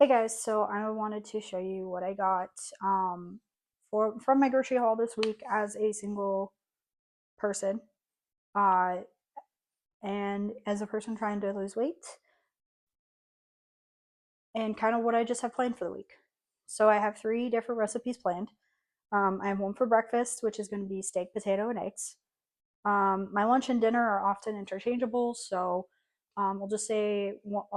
Hey guys, so I wanted to show you what I got from my grocery haul this week as a single person, uh, and as a person trying to lose weight, and kind of what I just have planned for the week. So I have three different recipes planned. I have one for breakfast, which is going to be steak, potato, and eggs. My lunch and dinner are often interchangeable, so we'll just say we'll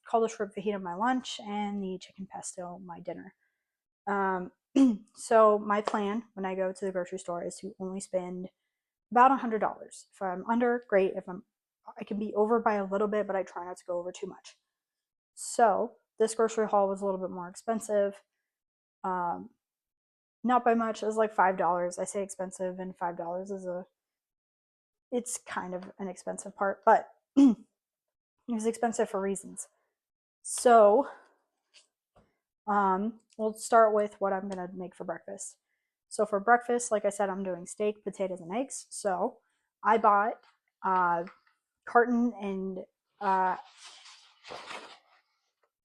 call the shrimp fajita my lunch and the chicken pesto my dinner. Um, so my plan when I go to the grocery store is to only spend about $100. If I'm under, great. I can be over by a little bit, but I try not to go over too much. So this grocery haul was a little bit more expensive. Um, Not by much. It was like $5. I say expensive, and $5 is it's kind of an expensive part, but it was expensive for reasons. So we'll start with what I'm gonna make for breakfast. So for breakfast, like I said, I'm doing steak, potatoes, and eggs. So I bought a carton and uh,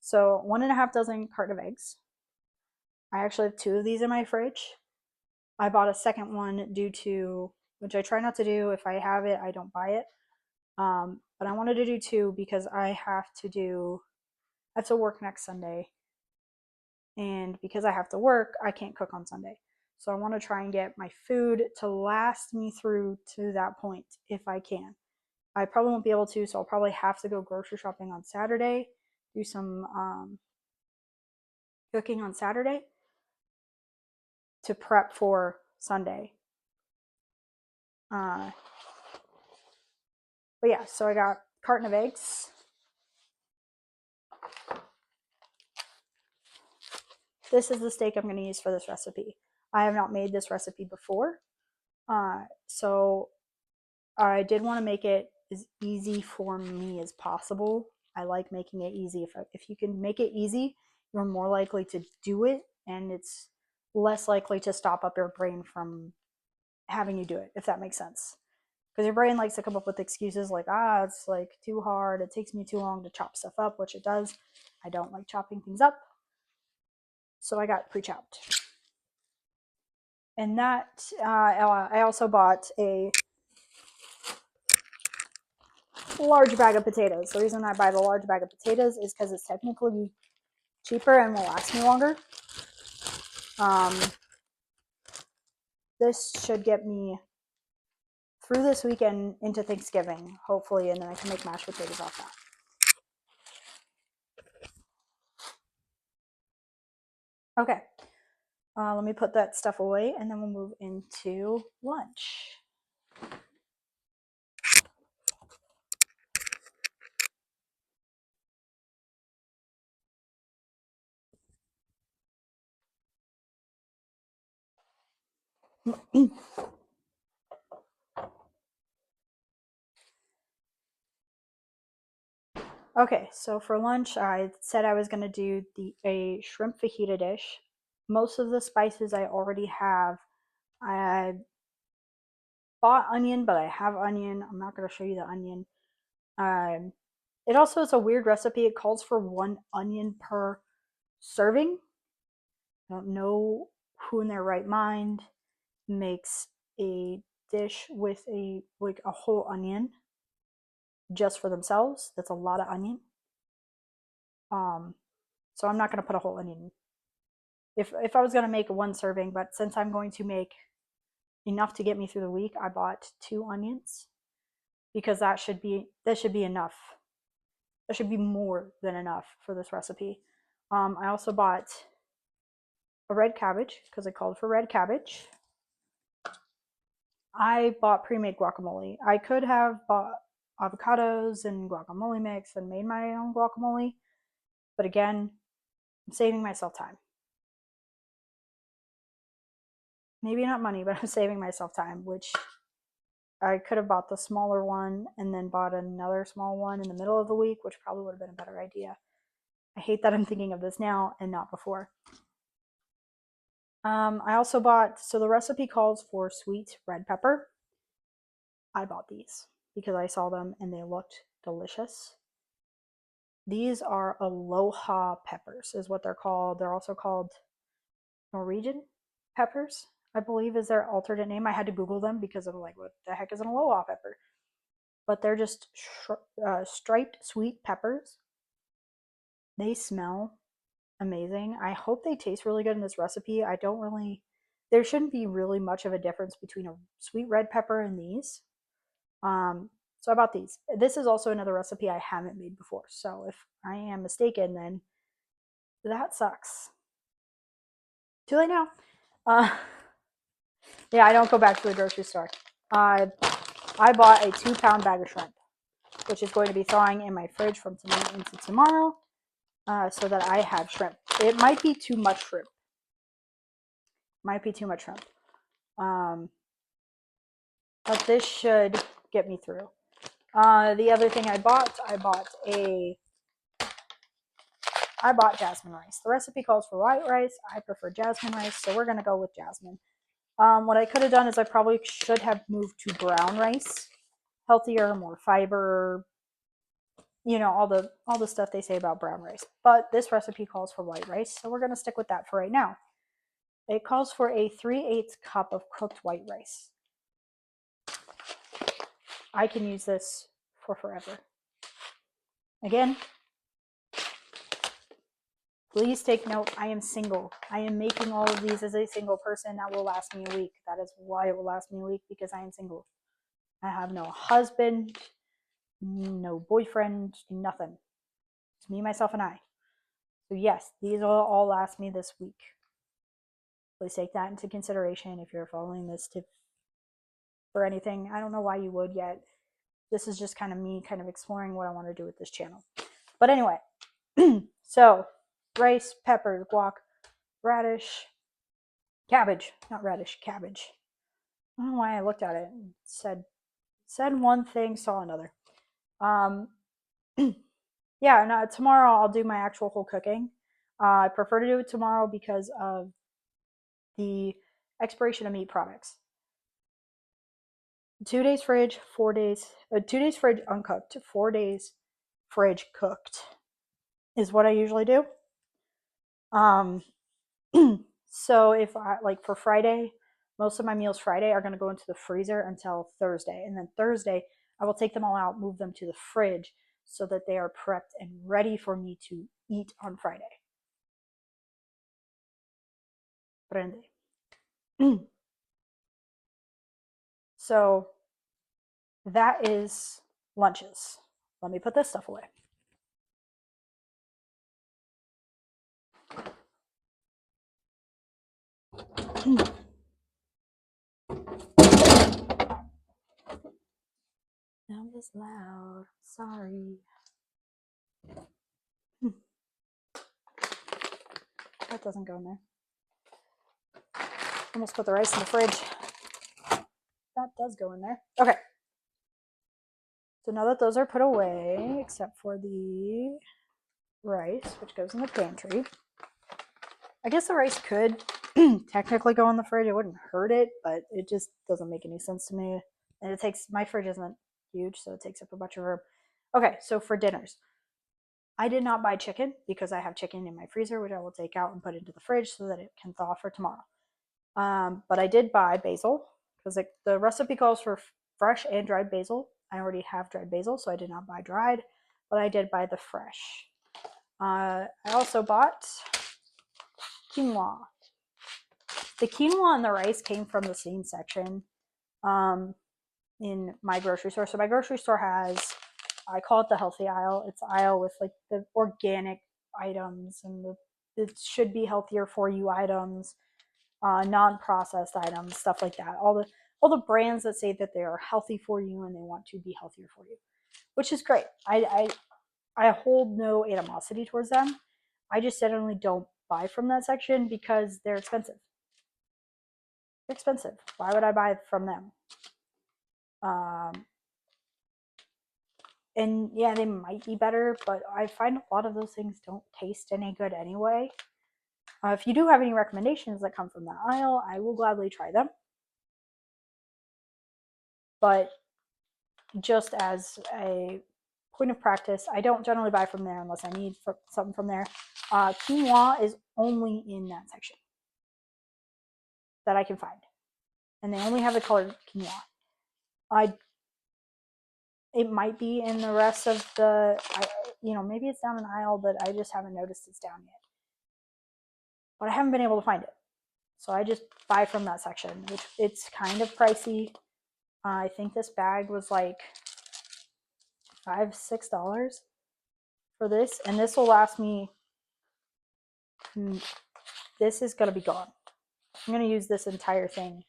so 1.5 dozen carton of eggs. I actually have two of these in my fridge. I bought a second one due to, which I try not to do. If I have it, I don't buy it. But I wanted to do two because I have to work next Sunday, and because I have to work, I can't cook on Sunday. So I want to try and get my food to last me through to that point if I can. I probably won't be able to, so I'll probably have to go grocery shopping on Saturday, do some cooking on Saturday to prep for Sunday. Uh, but yeah, so I got a carton of eggs. This is the steak I'm going to use for this recipe. I have not made this recipe before, so I did want to make it as easy for me as possible. I like making it easy. If you can make it easy, you're more likely to do it, and it's less likely to stop up your brain from having you do it, if that makes sense. Because your brain likes to come up with excuses like, it's like too hard, it takes me too long to chop stuff up, which it does. I don't like chopping things up. So I got pre chopped. And I also bought a large bag of potatoes. The reason I buy the large bag of potatoes is because it's technically cheaper and will last me longer. Um, this should get me through this weekend into Thanksgiving, hopefully, and then I can make mashed potatoes off that. Okay, let me put that stuff away, and then we'll move into lunch. Okay, so for lunch, I said I was going to do a shrimp fajita dish. Most of the spices I already have. I bought onion, but I have onion. I'm not going to show you the onion. Um, it also is a weird recipe. It calls for 1 onion per serving. I don't know who in their right mind makes a dish with a whole onion just for themselves. That's a lot of onion. Um, so I'm not going to put a whole onion. If I was going to make one serving, but since I'm going to make enough to get me through the week, I bought 2 onions because that should be enough. That should be more than enough for this recipe. I also bought a red cabbage because I called for red cabbage. I bought pre-made guacamole. I could have bought avocados and guacamole mix and made my own guacamole, but again, I'm saving myself time. Maybe not money, but I'm saving myself time, which I could have bought the smaller one and then bought another small one in the middle of the week, which probably would have been a better idea. I hate that I'm thinking of this now and not before. I also bought, so the recipe calls for sweet red pepper. I bought these because I saw them and they looked delicious. These are aloha peppers, is what they're called. They're also called Norwegian peppers, I believe is their alternate name. I had to Google them because I'm like, what the heck is an aloha pepper? But they're just striped sweet peppers. They smell amazing. I hope they taste really good in this recipe. I don't really, there shouldn't be really much of a difference between a sweet red pepper and these. So I bought these. This is also another recipe I haven't made before. So if I am mistaken, then that sucks. Too late now. Uh, yeah, I don't go back to the grocery store. I bought a 2 pound bag of shrimp, which is going to be thawing in my fridge from tonight into tomorrow, so that I have shrimp. It might be too much shrimp. Might be too much shrimp. Um, but this should get me through. The other thing I bought jasmine rice. The recipe calls for white rice. I prefer jasmine rice, so we're gonna go with jasmine. What I could have done is I probably should have moved to brown rice, healthier, more fiber, all the stuff they say about brown rice. But this recipe calls for white rice, so we're gonna stick with that for right now. It calls for a 3/8 cup of cooked white rice. I can use this for forever. Again, please take note, I am single. I am making all of these as a single person. That will last me a week. That is why it will last me a week, because I am single. I have no husband, no boyfriend, nothing. It's me, myself, and I. So yes, these will all last me this week. Please take that into consideration if you're following this tip for anything. I don't know why you would yet. This is just kind of me kind of exploring what I want to do with this channel. But anyway, so rice, peppers, guac, radish, cabbage, not radish, cabbage. I don't know why I looked at it and said one thing, saw another. Um, yeah, no, tomorrow I'll do my actual whole cooking. I prefer to do it tomorrow because of the expiration of meat products. 2 days fridge, 4 days, 2 days fridge uncooked, 4 days fridge cooked is what I usually do. Um, so if I like for Friday, most of my meals Friday are going to go into the freezer until Thursday. And then Thursday, I will take them all out, move them to the fridge so that they are prepped and ready for me to eat on Friday. Prende. So that is lunches. Let me put this stuff away. That was loud. Sorry. That doesn't go in there. Almost put the rice in the fridge. That does go in there. Okay. So now that those are put away, except for the rice, which goes in the pantry. I guess the rice could technically go in the fridge. It wouldn't hurt it, but it just doesn't make any sense to me. And it takes, my fridge isn't huge, so it takes up a bunch of room. Okay, so for dinners, I did not buy chicken because I have chicken in my freezer, which I will take out and put into the fridge so that it can thaw for tomorrow. But I did buy basil because the recipe calls for fresh and dried basil. I already have dried basil, so I did not buy dried, but I did buy the fresh. I also bought quinoa. The quinoa and the rice came from the same section in my grocery store. So my grocery store has, I call it the healthy aisle. It's aisle with like the organic items and it should be healthier for you items, non-processed items, stuff like that. All the brands that say that they are healthy for you and they want to be healthier for you, which is great. I hold no animosity towards them. I just generally don't buy from that section because they're expensive. They're expensive. Why would I buy from them? And yeah, they might be better, but I find a lot of those things don't taste any good anyway. If you do have any recommendations that come from that aisle, I will gladly try them. But just as a point of practice, I don't generally buy from there unless I need something from there. Quinoa is only in that section that I can find, and they only have the colored quinoa. I It might be in the rest of maybe it's down an aisle, but I just haven't noticed it's down yet. But I haven't been able to find it, so I just buy from that section, which it's kind of pricey. I think this bag was like $5-6 for this, and this will last me. This is gonna be gone. I'm gonna use this entire thing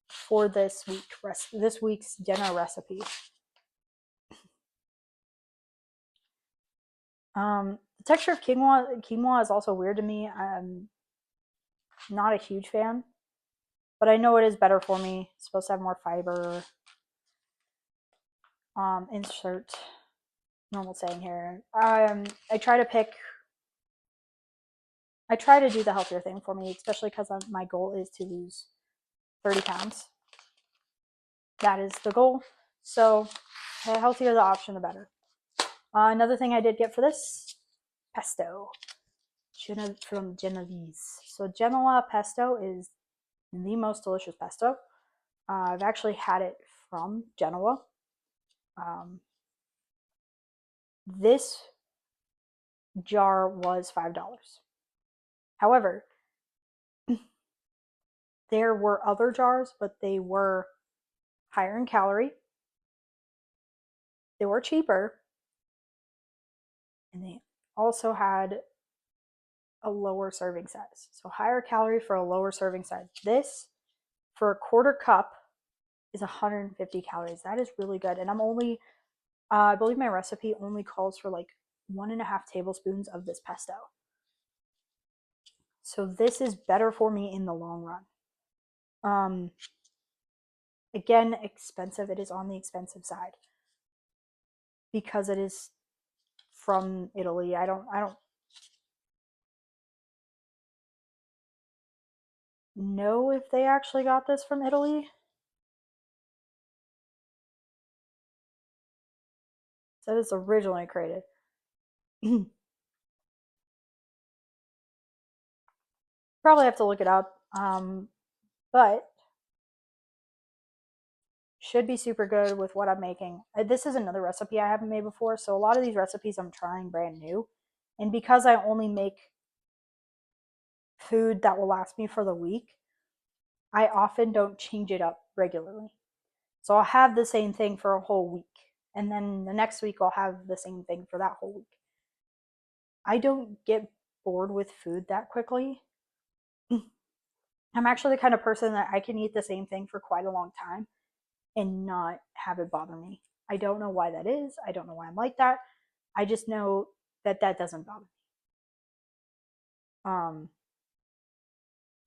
for this week's dinner recipe. The texture of quinoa is also weird to me. I'm not a huge fan, but I know it is better for me. It's supposed to have more fiber. Insert normal saying here. I try to do the healthier thing for me, especially because my goal is to lose 30 pounds. That is the goal. So the healthier the option, the better. Another thing I did get for this, pesto from Genovese. So Genoa pesto is the most delicious pesto. I've actually had it from Genoa. This jar was $5. However, there were other jars, but they were higher in calorie. They were cheaper, and they also had a lower serving size. So higher calorie for a lower serving size. This, for a quarter cup, is 150 calories. That is really good. And I believe my recipe only calls for like 1.5 tablespoons of this pesto. So this is better for me in the long run. Again, expensive. It is on the expensive side because it is from Italy. I don't know if they actually got this from Italy. So it's originally created. Probably have to look it up. But should be super good with what I'm making. This is another recipe I haven't made before, so a lot of these recipes I'm trying brand new. And because I only make food that will last me for the week, I often don't change it up regularly. So I'll have the same thing for a whole week, and then the next week I'll have the same thing for that whole week. I don't get bored with food that quickly. I'm actually the kind of person that I can eat the same thing for quite a long time and not have it bother me. I don't know why that is. I don't know why I'm like that. I just know that doesn't bother me.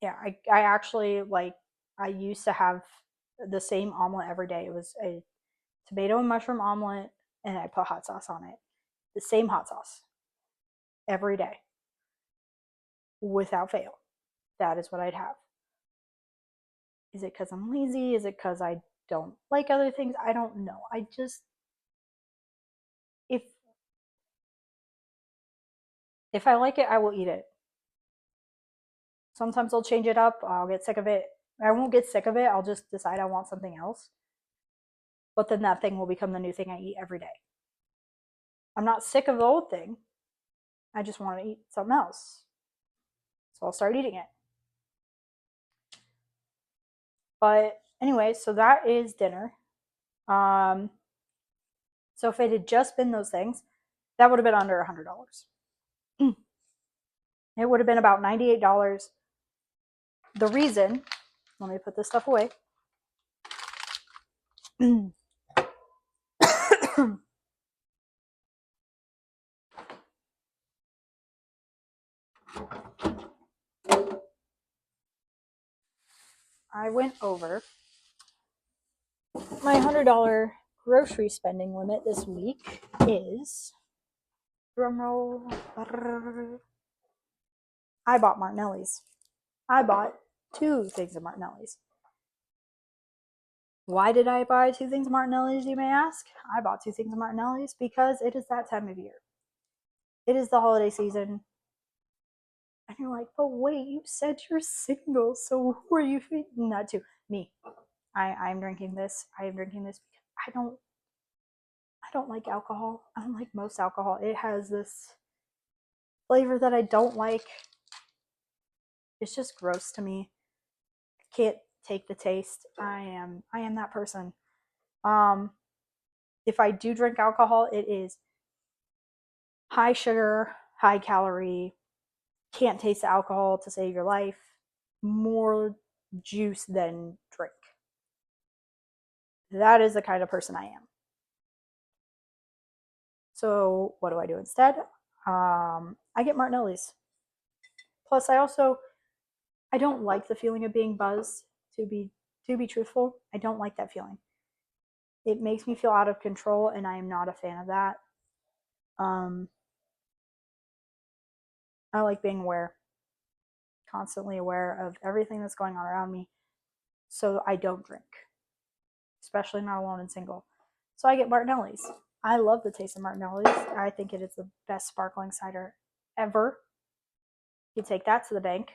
Yeah, I actually like, I used to have the same omelet every day. It was a tomato and mushroom omelet, and I put hot sauce on it. The same hot sauce every day without fail. That is what I'd have. Is it because I'm lazy? Is it because I don't like other things? I don't know. I just, if if I like it, I will eat it. Sometimes I'll change it up. I'll get sick of it. I won't get sick of it. I'll just decide I want something else. But then that thing will become the new thing I eat every day. I'm not sick of the old thing. I just want to eat something else. So I'll start eating it. But anyway, so that is dinner. Um, so if it had just been those things, that would have been under $100. It would have been about $98. The reason, let me put this stuff away. I went over my $100 grocery spending limit this week is, drumroll, I bought Martinelli's. I bought 2 things of Martinelli's. Why did I buy two things of Martinelli's, you may ask? I bought two things of Martinelli's because it is that time of year. It is the holiday season. And you're like, but wait, you said you're single, so who are you feeding that to? Me. I'm drinking this. I am drinking this because I don't like alcohol. I don't like most alcohol. It has this flavor that I don't like. It's just gross to me. I can't take the taste. I am that person. Um if I do drink alcohol, it is high sugar, high calorie, can't taste the alcohol to save your life, more juice than drink. That is the kind of person I am. So what do I do instead? I get Martinelli's. Plus, I don't like the feeling of being buzzed. To be truthful, I don't like that feeling. It makes me feel out of control, and I am not a fan of that. Um, I like being aware, constantly aware of everything that's going on around me, so I don't drink, especially not alone and single. So I get Martinelli's. I love the taste of Martinelli's. I think it is the best sparkling cider ever. You take that to the bank.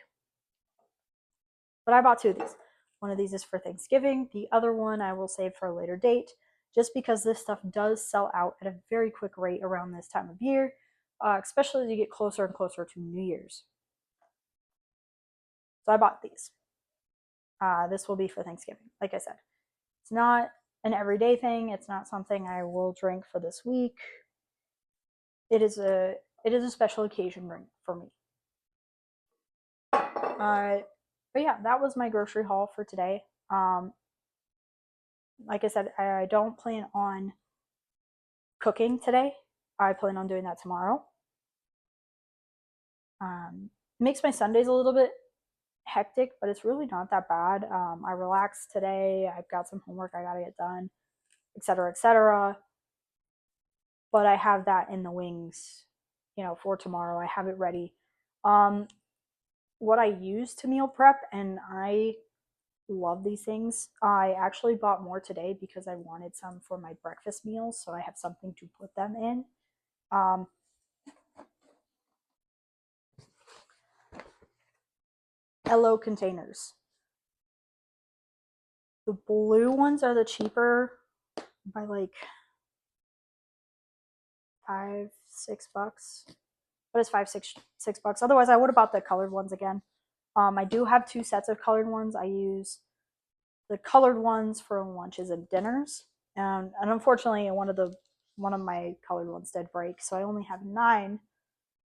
But I bought two of these. One of these is for Thanksgiving. The other one I will save for a later date, just because this stuff does sell out at a very quick rate around this time of year, especially as you get closer and closer to New Year's. So I bought these. This will be for Thanksgiving. Like I said, it's not an everyday thing. It's not something I will drink for this week. It is a special occasion drink for me. But yeah, that was my grocery haul for today. Like I said, I don't plan on cooking today. I plan on doing that tomorrow. Makes my Sundays a little bit hectic, but it's really not that bad. I relaxed today. I've got some homework I gotta get done, etc., etc. But I have that in the wings, for tomorrow. I have it ready. Um, what I use to meal prep, and I love these things. I actually bought more today because I wanted some for my breakfast meals, so I have something to put them in. Um, Hello containers. The blue ones are the cheaper by like $5-6, but it's 5-6 $6. Otherwise, I would have bought the colored ones again. I do have two sets of colored ones. I use the colored ones for lunches and dinners, and unfortunately, one of my colored ones did break, so I only have 9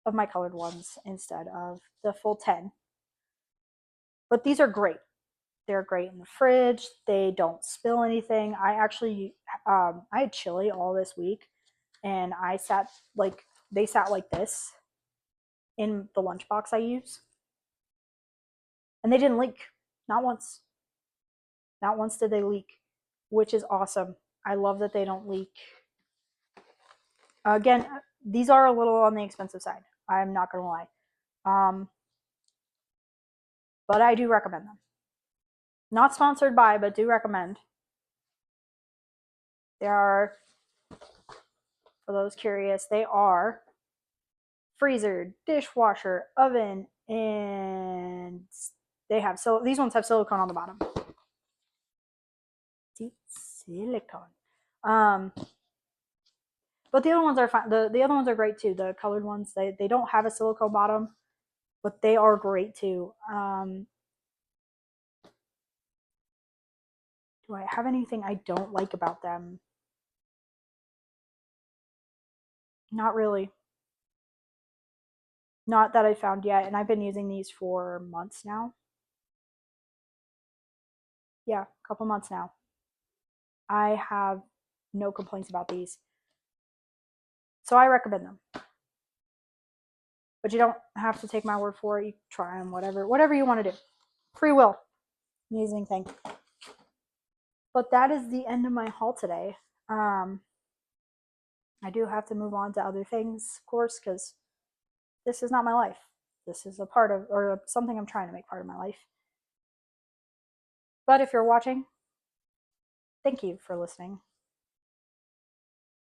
of my colored ones instead of the full 10. But these are great. They're great in the fridge. They don't spill anything. I had chili all this week, and they sat like this in the lunchbox I use, and they didn't leak. Not once. Not once did they leak, which is awesome. I love that they don't leak. Again, these are a little on the expensive side. I'm not gonna lie, um, but I do recommend them. Not sponsored by, but do recommend. They are, for those curious, they are freezer, dishwasher, oven, and they have these ones have silicone on the bottom. See, silicone. Um, but the other ones are fine. The other ones are great too. The colored ones, they don't have a silicone bottom, but they are great too. Do I have anything I don't like about them? Not really. Not that I found yet, and I've been using these for months now. Yeah, a couple months now. I have no complaints about these. So I recommend them. But you don't have to take my word for it. You try them, whatever you want to do. Free will. Amazing thing. But that is the end of my haul today. I do have to move on to other things, of course, because this is not my life. This is a part of, or something I'm trying to make part of my life. But if you're watching, thank you for listening.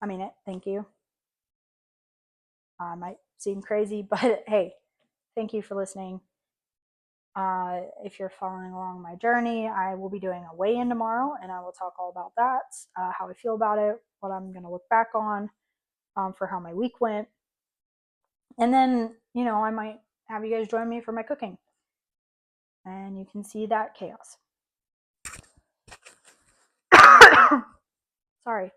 I mean it. Thank you. Might seem crazy, but hey, thank you for listening. If you're following along my journey, I will be doing a weigh in tomorrow, and I will talk all about that, how I feel about it, what I'm going to look back on for how my week went. And then, I might have you guys join me for my cooking, and you can see that chaos. Sorry.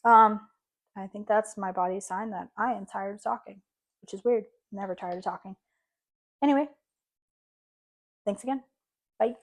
I think that's my body's sign that I am tired of talking, which is weird. I'm never tired of talking. Anyway, thanks again. Bye.